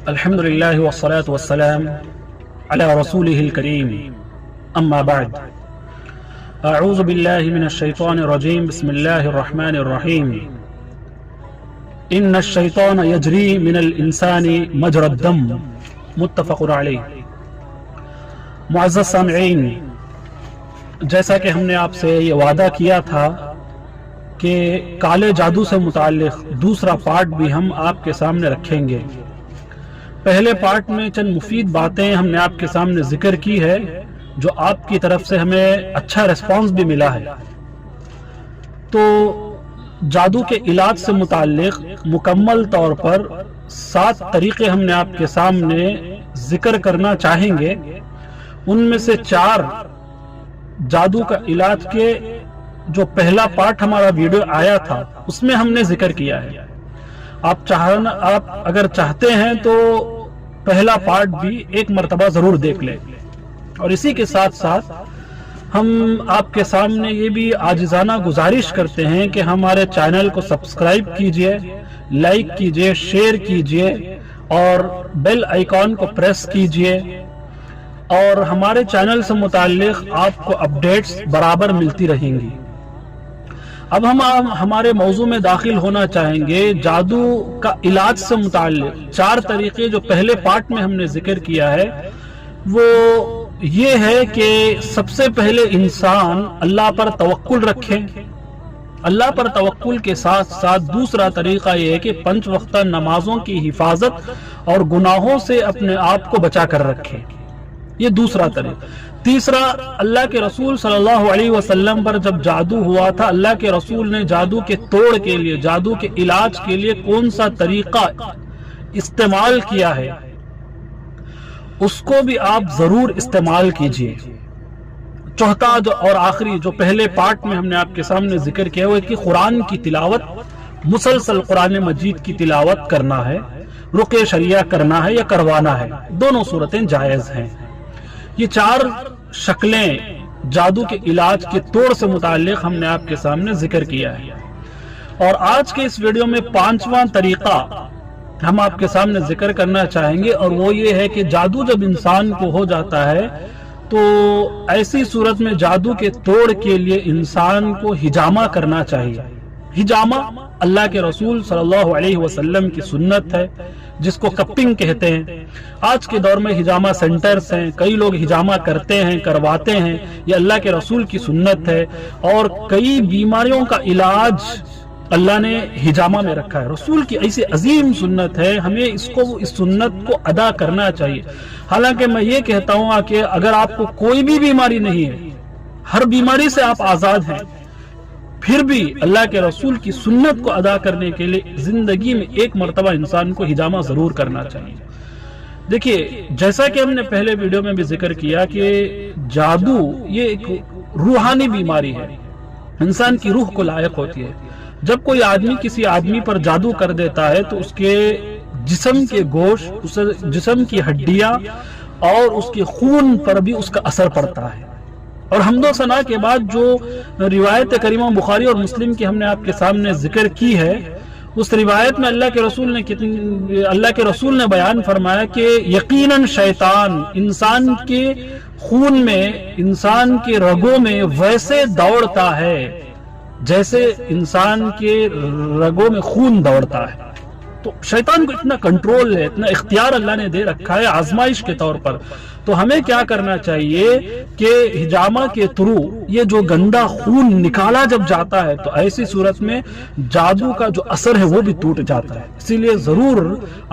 الحمدللہ والصلاة والسلام علی رسولہ الکریم اما بعد اعوذ باللہ من الشیطان الرجیم بسم اللہ الرحمن الرحیم ان الشیطان یجری من الانسان مجرى الدم متفق علیہ۔ معزز سامعین، جیسا کہ ہم نے آپ سے یہ وعدہ کیا تھا کہ کالے جادو سے متعلق دوسرا پارٹ بھی ہم آپ کے سامنے رکھیں گے۔ پہلے پارٹ میں چند مفید باتیں ہم نے آپ کے سامنے ذکر کی ہے جو آپ کی طرف سے ہمیں اچھا ریسپانس بھی ملا ہے۔ تو جادو کے علاج سے متعلق مکمل طور پر 7 طریقے ہم نے آپ کے سامنے ذکر کرنا چاہیں گے۔ ان میں سے 4 جادو کا علاج کے جو پہلا پارٹ ہمارا ویڈیو آیا تھا اس میں ہم نے ذکر کیا ہے۔ آپ اگر چاہتے ہیں تو پہلا پارٹ بھی ایک مرتبہ ضرور دیکھ لیں، اور اسی کے ساتھ ساتھ ہم آپ کے سامنے یہ بھی عاجزانہ گزارش کرتے ہیں کہ ہمارے چینل کو سبسکرائب کیجئے، لائک کیجئے، شیئر کیجئے اور بیل آئیکن کو پریس کیجئے، اور ہمارے چینل سے متعلق آپ کو اپڈیٹس برابر ملتی رہیں گی۔ اب ہم ہمارے موضوع میں داخل ہونا چاہیں گے۔ جادو کا علاج سے متعلق 4 طریقے جو پہلے پارٹ میں ہم نے ذکر کیا ہے وہ یہ ہے کہ سب سے پہلے انسان اللہ پر توکل رکھے۔ اللہ پر توکل کے ساتھ ساتھ دوسرا طریقہ یہ ہے کہ 5 وقتہ نمازوں کی حفاظت اور گناہوں سے اپنے آپ کو بچا کر رکھے، یہ دوسرا طریقہ۔ تیسرا، اللہ کے رسول صلی اللہ علیہ وسلم پر جب جادو ہوا تھا، اللہ کے رسول نے جادو کے توڑ کے لیے، جادو کے علاج کے لیے کون سا طریقہ استعمال کیا ہے اس کو بھی آپ ضرور استعمال کیجئے۔ چوتھا اور آخری جو پہلے پارٹ میں ہم نے آپ کے سامنے ذکر کیا وہ ہے کہ قرآن کی تلاوت، مسلسل قرآن مجید کی تلاوت کرنا ہے، رقیہ شریعہ کرنا ہے یا کروانا ہے، دونوں صورتیں جائز ہیں۔ یہ 4 شکلیں جادو کے علاج کے توڑ سے متعلق ہم نے آپ کے سامنے ذکر کیا ہے، اور آج کے اس ویڈیو میں 5واں طریقہ ہم آپ کے سامنے ذکر کرنا چاہیں گے، اور وہ یہ ہے کہ جادو جب انسان کو ہو جاتا ہے تو ایسی صورت میں جادو کے توڑ کے لیے انسان کو ہجامہ کرنا چاہیے۔ ہجامہ اللہ کے رسول صلی اللہ علیہ وسلم کی سنت ہے، جس کو کپنگ کہتے ہیں۔ آج کے دور میں ہجامہ سینٹرز ہیں، کئی لوگ ہجامہ کرتے ہیں، کرواتے ہیں، یہ اللہ کے رسول کی سنت ہے، اور کئی بیماریوں کا علاج اللہ نے ہجامہ میں رکھا ہے۔ رسول کی ایسی عظیم سنت ہے، ہمیں اس سنت کو ادا کرنا چاہیے۔ حالانکہ میں یہ کہتا ہوں کہ اگر آپ کو کوئی بھی بیماری نہیں ہے، ہر بیماری سے آپ آزاد ہیں، پھر بھی اللہ کے رسول کی سنت کو ادا کرنے کے لیے زندگی میں ایک مرتبہ انسان کو ہجامہ ضرور کرنا چاہیے۔ دیکھیے، جیسا کہ ہم نے پہلے ویڈیو میں بھی ذکر کیا کہ جادو یہ ایک روحانی بیماری ہے، انسان کی روح کو لائق ہوتی ہے۔ جب کوئی آدمی کسی آدمی پر جادو کر دیتا ہے تو اس کے جسم کے گوشت، اس جسم کی ہڈیاں اور اس کے خون پر بھی اس کا اثر پڑتا ہے۔ اور حمد و ثنا کے بعد جو روایت کریمہ بخاری اور مسلم کی ہم نے آپ کے سامنے ذکر کی ہے، اس روایت میں اللہ کے رسول نے بیان فرمایا کہ یقیناً شیطان انسان کے خون میں، انسان کے رگوں میں ویسے دوڑتا ہے جیسے انسان کے رگوں میں خون دوڑتا ہے۔ تو شیطان کو اتنا کنٹرول ہے، اتنا اختیار اللہ نے دے رکھا ہے آزمائش کے طور پر۔ تو ہمیں کیا کرنا چاہیے کہ ہجامہ کے تھرو یہ جو گندا خون نکالا جب جاتا ہے تو ایسی صورت میں جادو کا جو اثر ہے وہ بھی ٹوٹ جاتا ہے۔ اسی لیے ضرور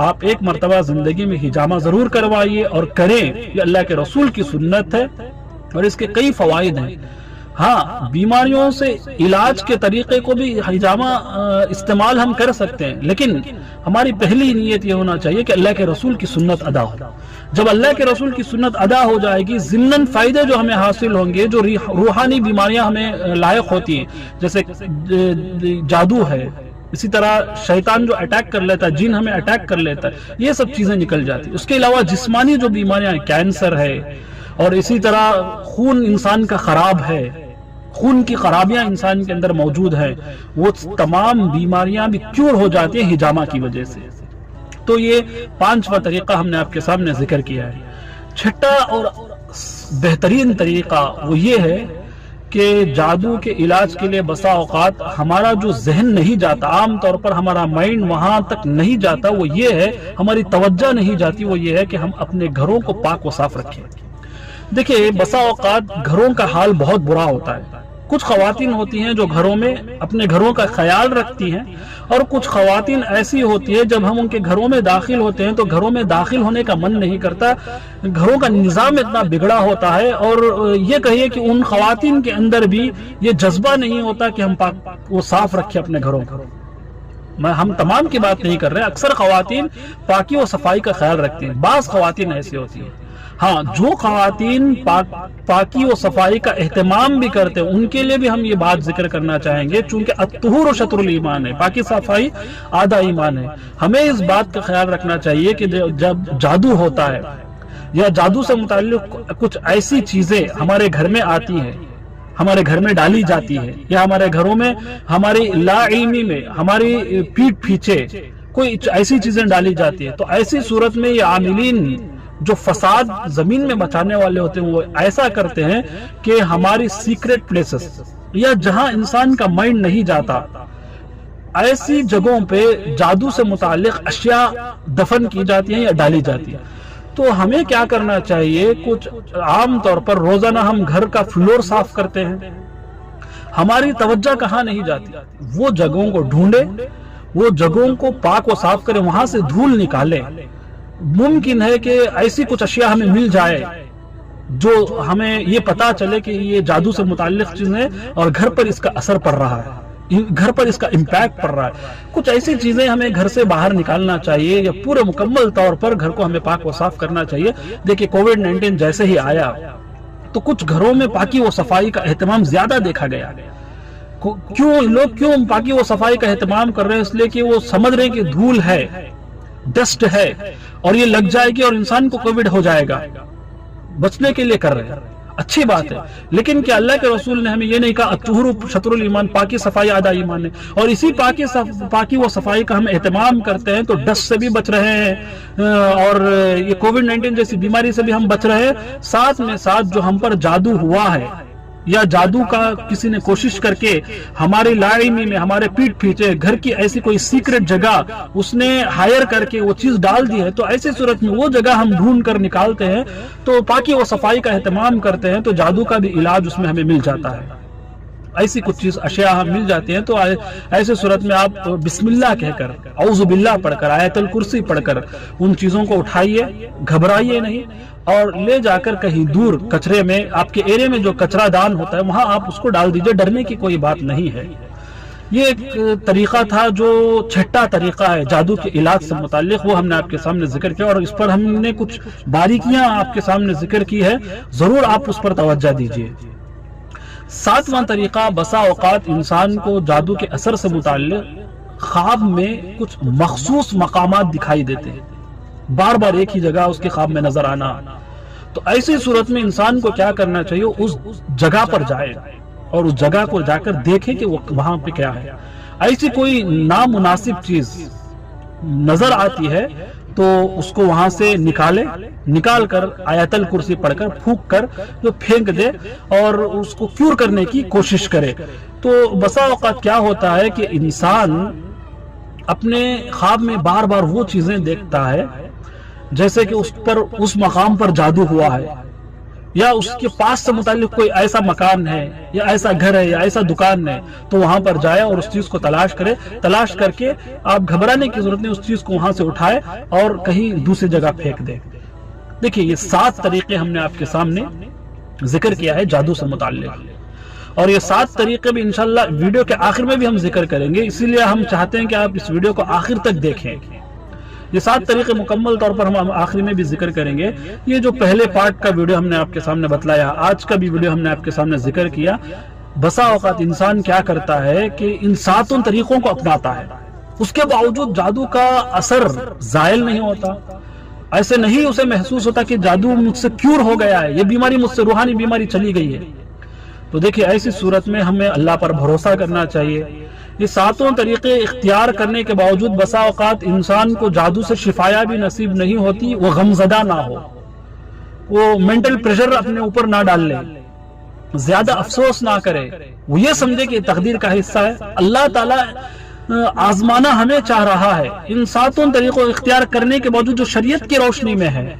آپ ایک مرتبہ زندگی میں ہجامہ ضرور کروائیے اور کریں، یہ اللہ کے رسول کی سنت ہے اور اس کے کئی فوائد ہیں۔ ہاں، بیماریوں سے علاج کے طریقے کو بھی ہجامہ استعمال ہم کر سکتے ہیں، لیکن ہماری پہلی نیت یہ ہونا چاہیے کہ اللہ کے رسول کی سنت ادا ہو۔ جب اللہ کے رسول کی سنت ادا ہو جائے گی، ضمناً فائدے جو ہمیں حاصل ہوں گے، جو روحانی بیماریاں ہمیں لائق ہوتی ہیں، جیسے جادو ہے، اسی طرح شیطان جو اٹیک کر لیتا ہے، جن ہمیں اٹیک کر لیتا ہے، یہ سب چیزیں نکل جاتی ہیں۔ اس کے علاوہ جسمانی جو بیماریاں ہیں، کینسر ہے، اور اسی طرح خون انسان کا خراب ہے، خون کی خرابیاں انسان کے اندر موجود ہیں، وہ تمام بیماریاں بھی کیور ہو جاتی ہیں ہجامہ کی وجہ سے۔ تو یہ 5واں طریقہ ہم نے آپ کے سامنے ذکر کیا ہے۔ چھٹا اور بہترین طریقہ وہ یہ ہے کہ جادو کے علاج کے لیے بسا اوقات ہمارا جو ذہن نہیں جاتا، عام طور پر ہمارا مائنڈ وہاں تک نہیں جاتا، وہ یہ ہے، ہماری توجہ نہیں جاتی، وہ یہ ہے کہ ہم اپنے گھروں کو پاک و صاف رکھیں۔ دیکھیں بسا اوقات گھروں کا حال بہت برا ہوتا ہے۔ کچھ خواتین ہوتی ہیں جو گھروں میں اپنے گھروں کا خیال رکھتی ہیں، اور کچھ خواتین ایسی ہوتی ہے جب ہم ان کے گھروں میں داخل ہوتے ہیں تو گھروں میں داخل ہونے کا من نہیں کرتا، گھروں کا نظام اتنا بگڑا ہوتا ہے، اور یہ کہیے کہ ان خواتین کے اندر بھی یہ جذبہ نہیں ہوتا کہ ہم پاک و صاف رکھیں اپنے گھروں کو۔ ہم تمام کی بات نہیں کر رہے، اکثر خواتین پاکی و صفائی کا خیال رکھتی ہیں، بعض خواتین ایسی ہوتی ہیں۔ ہاں، جو خواتین پاکی و صفائی کا اہتمام بھی کرتے ہیں ان کے لیے بھی ہم یہ بات ذکر کرنا چاہیں گے، چونکہ الطہور شطر الایمان ہے، پاکی صفائی آدھا ایمان ہے۔ ہمیں اس بات کا خیال رکھنا چاہیے کہ جب جادو ہوتا ہے یا جادو سے متعلق کچھ ایسی چیزیں ہمارے گھر میں آتی ہیں، ہمارے گھر میں ڈالی جاتی ہے، یا ہمارے گھروں میں ہماری لا علمی میں ہماری پیٹھ پیچھے کوئی ایسی چیزیں ڈالی جاتی ہے، تو ایسی صورت میں یہ عاملین جو فساد زمین میں مچانے والے ہوتے ہیں وہ ایسا کرتے ہیں کہ ہماری سیکریٹ پلیسز یا جہاں انسان کا مائنڈ نہیں جاتا، ایسی جگہوں پہ جادو سے متعلق اشیاء دفن کی جاتی ہیں یا ڈالی جاتی ہیں۔ تو ہمیں کیا کرنا چاہیے، کچھ عام طور پر روزانہ ہم گھر کا فلور صاف کرتے ہیں، ہماری توجہ کہاں نہیں جاتی، وہ جگہوں کو ڈھونڈے، وہ جگہوں کو پاک و صاف کریں، وہاں سے دھول نکالیں۔ ممکن ہے کہ ایسی کچھ اشیاء ہمیں مل جائے جو ہمیں یہ پتا چلے کہ یہ جادو سے متعلق چیزیں اور گھر پر اس کا اثر پڑ رہا ہے، گھر پر اس کا امپیکٹ پڑ رہا ہے۔ کچھ ایسی چیزیں ہمیں گھر سے باہر نکالنا چاہیے، یا پورے مکمل طور پر گھر کو ہمیں پاک و صاف کرنا چاہیے۔ دیکھیں کووڈ-19 جیسے ہی آیا تو کچھ گھروں میں پاکی و صفائی کا اہتمام زیادہ دیکھا گیا۔ کیوں پاکی و صفائی کا اہتمام کر رہے ہیں؟ اس لیے کہ وہ سمجھ رہے ہیں کہ دھول ہے، ڈسٹ ہے، اور یہ لگ جائے گی اور انسان کو کووڈ ہو جائے گا، بچنے کے لیے کر رہے ہیں۔ اچھی بات ہے، لیکن کیا اللہ کے رسول نے ہمیں یہ نہیں کہا الطہور شطر الایمان، پاکی صفائی آدھا ایمان ہے؟ اور اسی پاکی و صفائی کا ہم اہتمام کرتے ہیں تو ڈسٹ سے بھی بچ رہے ہیں، اور یہ کووڈ-19 جیسی بیماری سے بھی ہم بچ رہے ہیں۔ ساتھ میں ساتھ جو ہم پر جادو ہوا ہے یا جادو کا کسی نے کوشش کر کے ہماری لا علمی میں ہمارے پیٹھ پیچھے گھر کی ایسی کوئی سیکرٹ جگہ اس نے ہائر کر کے وہ چیز ڈال دی ہے، تو ایسی صورت میں وہ جگہ ہم ڈھونڈ کر نکالتے ہیں، تو پاکی و صفائی کا اہتمام کرتے ہیں، تو جادو کا بھی علاج اس میں ہمیں مل جاتا ہے۔ ایسی کچھ چیز اشیاء ہم مل جاتی ہیں، تو ایسے صورت میں آپ بسم اللہ کہہ کر، اعوذ باللہ پڑھ کر، آیت الکرسی پڑھ کر ان چیزوں کو اٹھائیے، گھبرائیے نہیں، اور لے جا کر کہیں دور کچرے میں، آپ کے ایرے میں جو کچرا دان ہوتا ہے وہاں آپ اس کو ڈال دیجئے، ڈرنے کی کوئی بات نہیں ہے۔ یہ ایک طریقہ تھا جو چھٹا طریقہ ہے جادو کے علاج سے متعلق، وہ ہم نے آپ کے سامنے ذکر کیا، اور اس پر ہم نے کچھ باریکیاں آپ کے سامنے ذکر کی ہے، ضرور آپ اس پر توجہ دیجئے۔ 7واں طریقہ، بسا اوقات انسان کو جادو کے اثر سے متعلق خواب میں کچھ مخصوص مقامات دکھائی دیتے ہیں، بار بار ایک ہی جگہ اس کے خواب میں نظر آنا، تو ایسی صورت میں انسان کو کیا کرنا چاہیے، اس جگہ پر جائے اور اس جگہ کو جا کر دیکھیں کہ وہاں پہ کیا ہے۔ ایسی کوئی نامناسب چیز نظر آتی ہے تو اس کو وہاں سے نکال کر آیت الکرسی پڑھ کر پھونک کر جو پھینک دے اور اس کو کیور کرنے کی کوشش کرے۔ تو بسا اوقات کیا ہوتا ہے کہ انسان اپنے خواب میں بار بار وہ چیزیں دیکھتا ہے جیسے کہ اس مقام پر جادو ہوا ہے، یا اس کے پاس سے متعلق کوئی ایسا مکان ہے یا ایسا گھر ہے یا ایسا دکان ہے، تو وہاں پر جائے اور اس چیز کو تلاش کر کے آپ گھبرانے کی ضرورت نہیں، اس چیز کو وہاں سے اٹھائے اور کہیں دوسری جگہ پھینک دے۔ دیکھیے یہ 7 طریقے ہم نے آپ کے سامنے ذکر کیا ہے جادو سے متعلق، اور یہ 7 طریقے بھی انشاءاللہ ویڈیو کے آخر میں بھی ہم ذکر کریں گے، اسی لیے ہم چاہتے ہیں کہ آپ اس ویڈیو کو آخر تک دیکھیں۔ یہ 7 طریقے مکمل طور پر ہم آخری میں بھی ذکر کریں گے۔ یہ جو پہلے پارٹ کا ویڈیو ہم نے آپ کے سامنے بتلایا، آج کا بھی ویڈیو ہم نے آپ کے سامنے ذکر کیا، بسا اوقات انسان کیا کرتا ہے کہ ان 7 طریقوں کو اپناتا ہے، اس کے باوجود جادو کا اثر زائل نہیں ہوتا، ایسے نہیں اسے محسوس ہوتا کہ جادو مجھ سے کیور ہو گیا ہے، یہ بیماری مجھ سے روحانی بیماری چلی گئی ہے۔ تو دیکھیں ایسی صورت میں ہمیں اللہ پر بھروسہ کرنا چاہیے یہ ساتوں طریقے اختیار کرنے کے باوجود بسا اوقات انسان کو جادو سے شفایا بھی نصیب نہیں ہوتی، وہ غمزدہ نہ ہو، وہ مینٹل پریشر اپنے اوپر نہ ڈال لے، زیادہ افسوس نہ کرے، وہ یہ سمجھے کہ تقدیر کا حصہ ہے۔ اللہ تعالیٰ آزمانا ہمیں چاہ رہا ہے، ان ساتوں طریقوں اختیار کرنے کے باوجود جو شریعت کی روشنی میں ہے،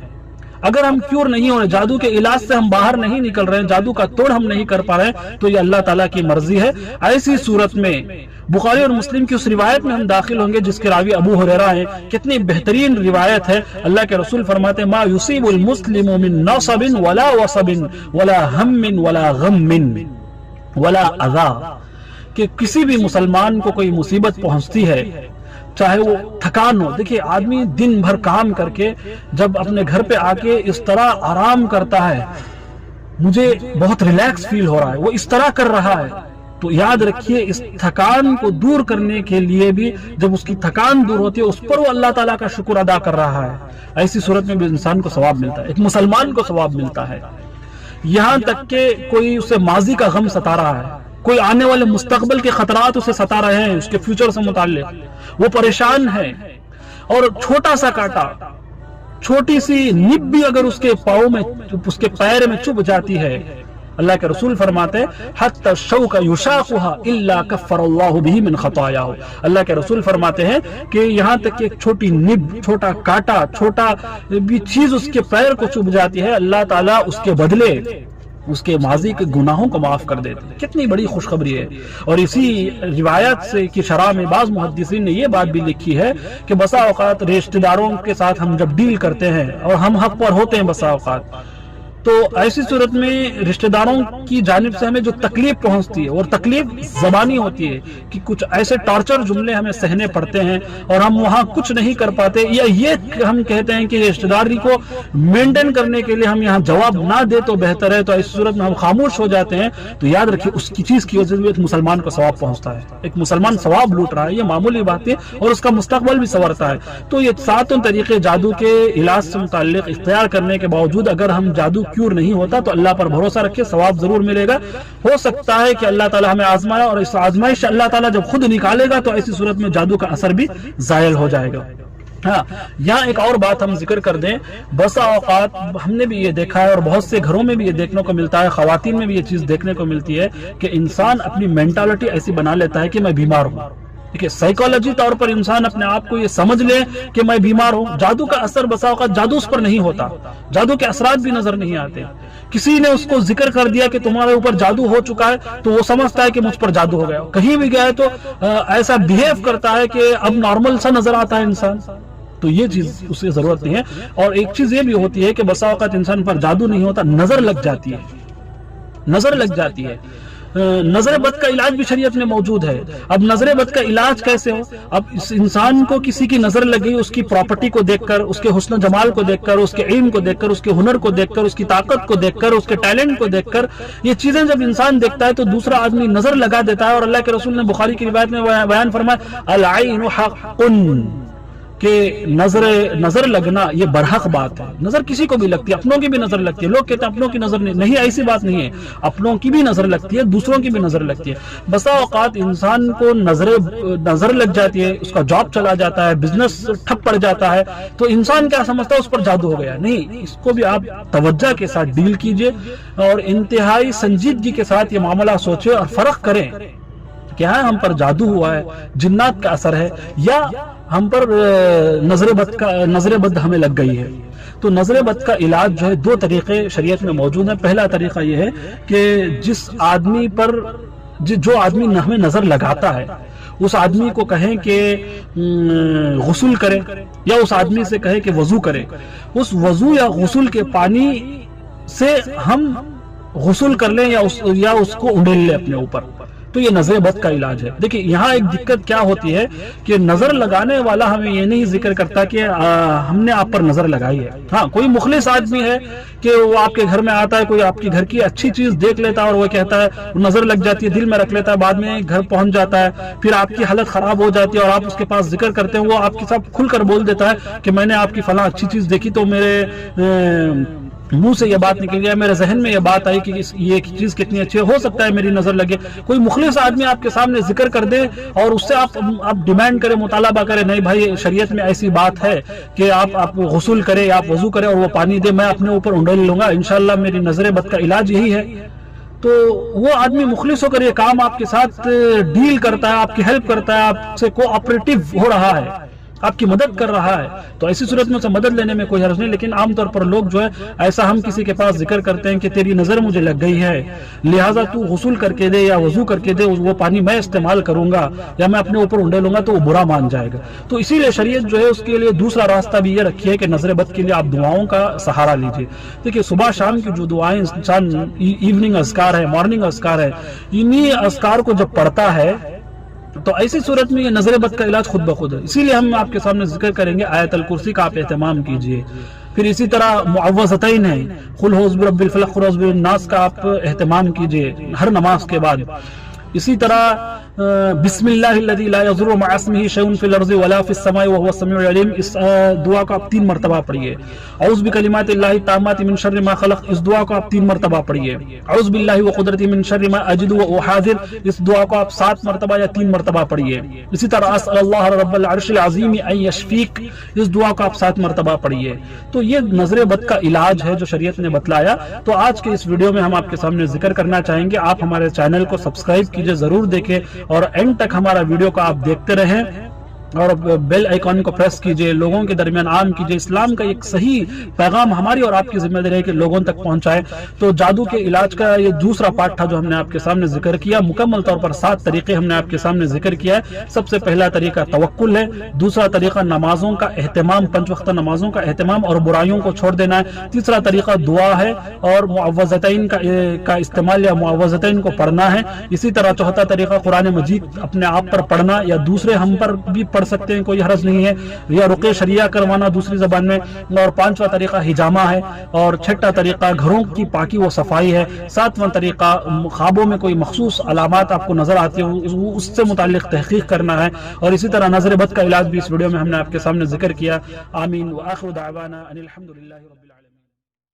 اگر ہم کیور نہیں ہو رہے، جادو کے علاج سے ہم باہر نہیں نکل رہے ہیں، جادو کا توڑ ہم نہیں کر پا رہے ہیں، تو یہ اللہ تعالیٰ کی مرضی ہے۔ ایسی صورت میں بخاری اور مسلم کی اس روایت میں ہم داخل ہوں گے جس کے راوی ابو ہریرہ ہیں، کتنی بہترین روایت ہے۔ اللہ کے رسول فرماتے ہیں ما یصیب المسلم من نصب ولا وصب ولا ہم ولا غم ولا اذى، کہ کسی بھی مسلمان کو کوئی مصیبت پہنچتی ہے، چاہے وہ تھکان ہو۔ دیکھیے آدمی دن بھر کام کر کے جب اپنے گھر پہ آ کے اس طرح آرام کرتا ہے، مجھے بہت ریلیکس فیل ہو رہا ہے، وہ اس طرح کر رہا ہے، تو یاد رکھیے اس تھکان کو دور کرنے کے لیے بھی جب اس کی تھکان دور ہوتی ہے اس پر وہ اللہ تعالیٰ کا شکر ادا کر رہا ہے، ایسی صورت میں بھی انسان کو ثواب ملتا ہے، ایک مسلمان کو ثواب ملتا ہے۔ یہاں تک کہ کوئی اسے ماضی کا غم ستا رہا ہے، کوئی آنے والے مستقبل کے خطرات اسے ستا رہے ہیں، اس کے فیوچر سے متعلق وہ پریشان ہے، اور چھوٹا سا کانٹا، چھوٹی سی نب بھی اگر اس کے پاؤں میں، اس کے پیر میں چبھ جاتی ہے، اللہ کے رسول فرماتے حتی الشوک یشاقها الا کفر اللہ به من خطایاہ، اللہ کے رسول فرماتے ہیں کہ یہاں تک کہ ایک چھوٹی نب، چھوٹا کانٹا، چھوٹا بھی چیز اس کے پیر کو چبھ جاتی ہے، اللہ تعالیٰ اس کے بدلے اس کے ماضی کے گناہوں کو معاف کر دیتے ہیں۔ کتنی بڑی خوشخبری ہے۔ اور اسی روایت سے کی شرح میں بعض محدثین نے یہ بات بھی لکھی ہے کہ بسا اوقات رشتہ داروں کے ساتھ ہم جب ڈیل کرتے ہیں اور ہم حق پر ہوتے ہیں بسا اوقات، تو ایسی صورت میں رشتہ داروں کی جانب سے ہمیں جو تکلیف پہنچتی ہے، اور تکلیف زبانی ہوتی ہے کہ کچھ ایسے ٹارچر جملے ہمیں سہنے پڑتے ہیں اور ہم وہاں کچھ نہیں کر پاتے، یا یہ ہم کہتے ہیں کہ رشتہ داری کو مینٹین کرنے کے لیے ہم یہاں جواب نہ دے تو بہتر ہے، تو ایسی صورت میں ہم خاموش ہو جاتے ہیں، تو یاد رکھیے اس کی چیز کی وجہ سے ایک مسلمان کو ثواب پہنچتا ہے، ایک مسلمان ثواب لوٹ رہا ہے، یہ معمولی بات ہے، اور اس کا مستقبل بھی سنورتا ہے۔ تو یہ ساتوں طریقے جادو کے علاج سے متعلق اختیار کرنے کے باوجود اگر ہم جادو کیور نہیں ہوتا تو اللہ پر بھروسہ رکھے، ثواب ضرور ملے گا۔ ہو سکتا ہے کہ اللہ تعالیٰ ہمیں آزمایا، اور اس آزمائش سے اللہ تعالیٰ جب خود نکالے گا تو ایسی صورت میں جادو کا اثر بھی زائل ہو جائے گا۔ ہاں، یہاں ایک اور بات ہم ذکر کر دیں، بسا اوقات ہم نے بھی یہ دیکھا ہے اور بہت سے گھروں میں بھی یہ دیکھنے کو ملتا ہے، خواتین میں بھی یہ چیز دیکھنے کو ملتی ہے کہ انسان اپنی مینٹالٹی ایسی بنا لیتا ہے کہ میں بیمار ہوں۔ دیکھیے سائیکالوجی طور پر انسان اپنے آپ کو یہ سمجھ لے کہ میں بیمار ہوں۔ جادو کا اثر بسا اوقات جادو اس پر نہیں ہوتا، جادو کے اثرات بھی نظر نہیں آتے۔ کسی نے اس کو ذکر کر دیا کہ تمہارے اوپر جادو ہو چکا ہے تو وہ سمجھتا ہے کہ مجھ پر جادو ہو گیا، کہیں بھی گیا ہے تو ایسا بیہیو کرتا ہے کہ اب نارمل سا نظر آتا ہے انسان، تو یہ چیز اس کی ضرورت نہیں ہے۔ اور ایک چیز یہ بھی ہوتی ہے کہ بسا اوقات انسان پر جادو نہیں ہوتا، نظر لگ جاتی ہے، نظر لگ جاتی ہے۔ نظر بد کا علاج بھی شریعت میں موجود ہے۔ اب نظر بد کا علاج کیسے ہو؟ اب اس انسان کو کسی کی نظر لگی، اس کی پراپرٹی کو دیکھ کر، اس کے حسن و جمال کو دیکھ کر، اس کے علم کو دیکھ کر، اس کے ہنر کو دیکھ کر، اس کی طاقت کو دیکھ کر، اس کے ٹیلنٹ کو دیکھ کر، یہ چیزیں جب انسان دیکھتا ہے تو دوسرا آدمی نظر لگا دیتا ہے۔ اور اللہ کے رسول نے بخاری کی روایت میں بیان فرمایا العین حق، کہ نظر لگنا یہ برحق بات ہے۔ نظر کسی کو بھی لگتی ہے، اپنوں کی بھی نظر لگتی ہے۔ لوگ کہتے ہیں اپنوں کی نظر نہیں، ایسی بات نہیں ہے، اپنوں کی بھی نظر لگتی ہے، دوسروں کی بھی نظر لگتی ہے۔ بسا اوقات انسان کو نظر لگ جاتی ہے، اس کا جاب چلا جاتا ہے، بزنس ٹھپ پڑ جاتا ہے، تو انسان کیا سمجھتا ہے اس پر جادو ہو گیا۔ نہیں، اس کو بھی آپ توجہ کے ساتھ ڈیل کیجئے اور انتہائی سنجیدگی کے ساتھ یہ معاملہ سوچے اور فرق کریں کیا ہے ہم پر جادو ہوا ہے، جنات کا اثر ہے، یا ہم پر نظر بد ہمیں لگ گئی ہے۔ تو نظر بد کا علاج جو ہے دو طریقے شریعت میں موجود ہیں۔ پہلا طریقہ یہ ہے کہ جس آدمی پر جو آدمی ہمیں نظر لگاتا ہے اس آدمی کو کہیں کہ غسل کرے، یا اس آدمی سے کہے کہ وضو کرے، اس وضو یا غسل کے پانی سے ہم غسل کر لیں یا اس کو انڈیل لیں اپنے اوپر، تو یہ نظر بد کا علاج ہے۔ دیکھیں یہاں ایک دقت کیا ہوتی ہے کہ نظر لگانے والا ہمیں یہ نہیں ذکر کرتا کہ ہم نے آپ پر نظر لگائی ہے۔ ہاں، کوئی مخلص آدمی ہے کہ وہ آپ کے گھر میں آتا ہے، کوئی آپ کے گھر کی اچھی چیز دیکھ لیتا ہے اور وہ کہتا ہے، نظر لگ جاتی ہے، دل میں رکھ لیتا ہے، بعد میں گھر پہنچ جاتا ہے، پھر آپ کی حالت خراب ہو جاتی ہے اور آپ اس کے پاس ذکر کرتے ہیں، وہ آپ کے ساتھ کھل کر بول دیتا ہے کہ میں نے آپ کی فلاں اچھی چیز دیکھی تو منہ سے یہ بات نکل گیا، میرے ذہن میں یہ بات آئی کہ یہ چیز کتنی اچھی ہے، ہو سکتا ہے میری نظر لگے، کوئی مخلص آدمی آپ کے سامنے ذکر کر دے اور اس سے آپ ڈیمانڈ کریں، مطالبہ کریں، نہیں بھائی شریعت میں ایسی بات ہے کہ آپ غسل کریں یا آپ وضو کریں اور وہ پانی دے، میں اپنے اوپر انڈیل لوں گا، انشاءاللہ میری نظر بد کا علاج یہی ہے، تو وہ آدمی مخلص ہو کر یہ کام آپ کے ساتھ ڈیل کرتا ہے، آپ کی ہیلپ کرتا ہے، آپ سے کوآپریٹو ہو رہا ہے، آپ کی مدد کر رہا ہے، تو ایسی صورت میں سے مدد لینے میں کوئی حرج نہیں۔ لیکن عام طور پر لوگ جو ہے ایسا ہم کسی کے پاس ذکر کرتے ہیں کہ تیری نظر مجھے لگ گئی ہے لہٰذا تو غسل کر کے دے یا وضو کر کے دے، وہ پانی میں استعمال کروں گا یا میں اپنے اوپر انڈے لوں گا، تو وہ برا مان جائے گا۔ تو اسی لیے شریعت جو ہے اس کے لیے دوسرا راستہ بھی یہ رکھی ہے کہ نظر بد کے لیے آپ دعاؤں کا سہارا لیجئے۔ دیکھیے صبح شام کی جو دعائیں انسان ایوننگ اذکار ہے، مارننگ اذکار ہے، انہی اذکار کو جب پڑھتا ہے تو ایسی صورت میں یہ نظر بد کا علاج خود بخود ہے۔ اسی لیے ہم آپ کے سامنے ذکر کریں گے آیت الکرسی کا آپ اہتمام کیجئے، پھر اسی طرح معوذتین ہیں، قل اعوذ برب الفلق قل اعوذ برب الناس کا آپ اہتمام کیجئے ہر نماز کے بعد۔ اسی طرح بسم اللہ الذی لا یضر مع اسمہ شیء فی الارض ولا فی السماء وهو السمیع العلیم، اس دعا کو آپ 3 مرتبہ پڑھیے۔ اعوذ بکلمات اللہ التامات من شر ما خلق، اس دعا کو آپ 3 مرتبہ پڑھیے۔ اعوذ باللہ وقدرتہ من شر ما اجد واحاذر، اس دعا کو آپ 7 مرتبہ یا 3 مرتبہ پڑھیے۔ اسی طرح اسأل اللہ رب العرش العظیم ان یشفیک، اس دعا کو آپ 7 مرتبہ پڑھیے۔ تو یہ نظر بد کا علاج ہے جو شریعت نے بتلایا۔ تو آج کے اس ویڈیو میں ہم آپ کے سامنے ذکر کرنا چاہیں گے، آپ ہمارے چینل کو سبسکرائب کیجئے، ضرور دیکھیں اور اینڈ تک ہمارا ویڈیو کو آپ دیکھتے رہیں اور بیل آئیکن کو پریس کیجئے، لوگوں کے درمیان عام کیجئے۔ اسلام کا ایک صحیح پیغام ہماری اور آپ کی ذمہ داری ہے کہ لوگوں تک پہنچائے۔ تو جادو کے علاج کا یہ دوسرا پارٹ تھا جو ہم نے آپ کے سامنے ذکر کیا، مکمل طور پر 7 طریقے ہم نے آپ کے سامنے ذکر کیا ہے۔ سب سے پہلا طریقہ توکل ہے، دوسرا طریقہ نمازوں کا اہتمام، 5 وقتہ نمازوں کا اہتمام اور برائیوں کو چھوڑ دینا ہے، تیسرا طریقہ دعا ہے اور معوذتین کا استعمال یا معوذتین کو پڑھنا ہے، اسی طرح چوتھا طریقہ قرآن مجید اپنے آپ پر پڑھنا یا دوسرے ہم پر بھی پڑھ سکتے ہیں، کوئی حرج نہیں ہے، یا رقیہ شریعہ کروانا دوسری زبان میں، اور 5واں طریقہ حجامہ ہے، اور 6واں طریقہ گھروں کی پاکی و صفائی ہے، 7واں طریقہ خوابوں میں کوئی مخصوص علامات آپ کو نظر آتی ہیں اس سے متعلق تحقیق کرنا ہے، اور اسی طرح نظر بد کا علاج بھی اس ویڈیو میں ہم نے آپ کے سامنے ذکر کیا۔ آمین وآخر دعوانا ان الحمدللہ رب العالمین۔